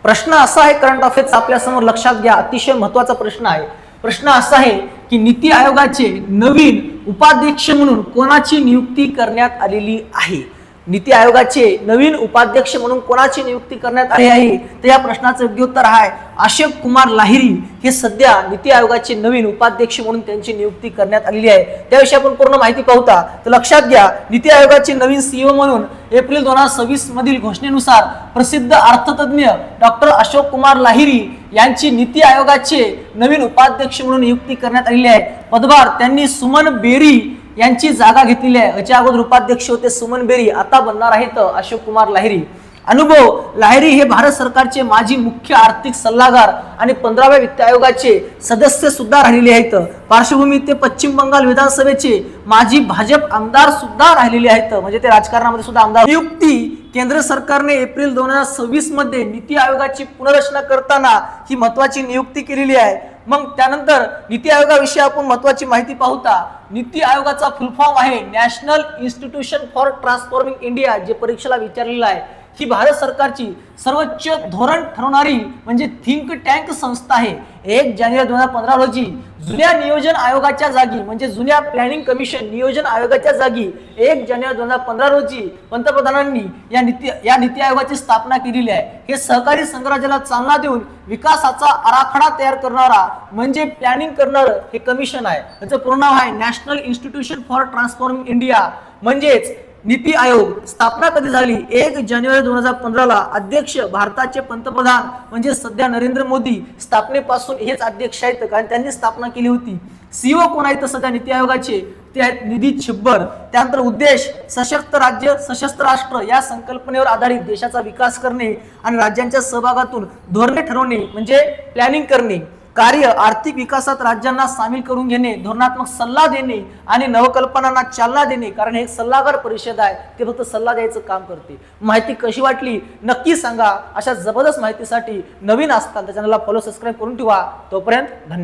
प्रश्न असा आहे करंट अफेअर्स आपल्या समोर लक्षात घ्या, अतिशय महत्त्वाचा प्रश्न आहे। प्रश्न असा आहे की नीती आयोगाचे नवीन उपाध्यक्ष म्हणून कोणाची नियुक्ती करण्यात आलेली आहे? नीती आयोगाचे नवीन उपाध्यक्ष म्हणून कोणाची नियुक्ती करण्यात आली आहे? तर या प्रश्नाचं योग्य उत्तर आहे अशोक कुमार लाहिरी हे सध्या नीती आयोगाचे नवीन उपाध्यक्ष म्हणून त्यांची नियुक्ती करण्यात आलेली आहे। त्याविषयी आपण पूर्ण माहिती पाहूया। तर लक्षात घ्या, नीती आयोगाचे नवीन सीईओ म्हणून एप्रिल 2026 मधील घोषणेनुसार प्रसिद्ध अर्थतज्ञ डॉक्टर अशोक कुमार लाहिरी यांची नीती आयोगाचे नवीन उपाध्यक्ष म्हणून नियुक्ती करण्यात आलेली आहे। पदभार त्यांनी सुमन बेरी यांची जागा घेतलेली आहे। याच्या अगोदर उपाध्यक्ष होते सुमन बेरी, आता बनणार आहेत अशोक कुमार लाहिरी। अनुभव, लाहिरी हे भारत सरकारचे माजी मुख्य आर्थिक सल्लागार आणि 15व्या वित्त आयोगाचे सदस्य सुद्धा राहिलेले आहेत। पार्श्वभूमी ते पश्चिम बंगाल विधानसभेचे माजी भाजप आमदार सुद्धा राहिलेले आहेत, म्हणजे ते राजकारणामध्ये सुद्धा आमदार। नियुक्ती केंद्र सरकारने एप्रिल 2026 मध्ये नीती आयोगाची पुनर्रचना करताना ही महत्त्वाची नियुक्ती केलेली आहे। मग त्यानंतर नीती आयोगाविषयी आपण महत्त्वाची माहिती पाहूया। नीती आयोगाचा फुल फॉर्म आहे national institution for transforming India, जे परीक्षेला विचारलेलं आहे। ही भारत सरकारची सर्वोच्च धोरण ठरवणारी म्हणजे थिंक टँक संस्था आहे। 1 जानेवारी 2015 रोजी जुन्या नियोजन आयोगाच्या जागी म्हणजे जुन्या प्लॅनिंग कमिशन नियोजन आयोगाच्या जागी 1 जानेवारी 2015 रोजी पंतप्रधानांनी या नीती आयोगाची स्थापना केलेली आहे। हे सहकारी संघराज्याला चालना देऊन विकासाचा आराखडा तयार करणारा म्हणजे प्लॅनिंग करणारं हे कमिशन आहे। त्याचं पूर्ण नाव आहे national institution for transforming India. म्हणजेच नीती आयोग स्थापना कधी झाली? 1 जानेवारी 2015 ला। अध्यक्ष भारताचे पंतप्रधान म्हणजे सध्या नरेंद्र मोदी स्थापनेपासून हेच अध्यक्ष आहेत, कारण त्यांनी स्थापना केली होती। सीईओ कोण आहेत सध्या नीती आयोगाचे? ते आहेत निधी छिब्बर। त्यानंतर उद्देश सशक्त राज्य सशस्त्र राष्ट्र या संकल्पनेवर आधारित देशाचा विकास करणे आणि राज्यांच्या सहभागातून धोरणे ठरवणे म्हणजे प्लॅनिंग करणे। कार्य आर्थिक विकासात राज्यांना सामील करून घेणे, धोरणात्मक सल्ला देणे आणि नवकल्पनांना चालना देणे, कारण हे एक सल्लागार परिषद आहे, ते फक्त सल्ला द्यायचं काम करते। माहिती कशी वाटली नक्की सांगा। अशा जबरदस्त माहितीसाठी नवीन असताल तर चॅनलला फॉलो सबस्क्राईब करून ठेवा। तोपर्यंत धन्यवाद।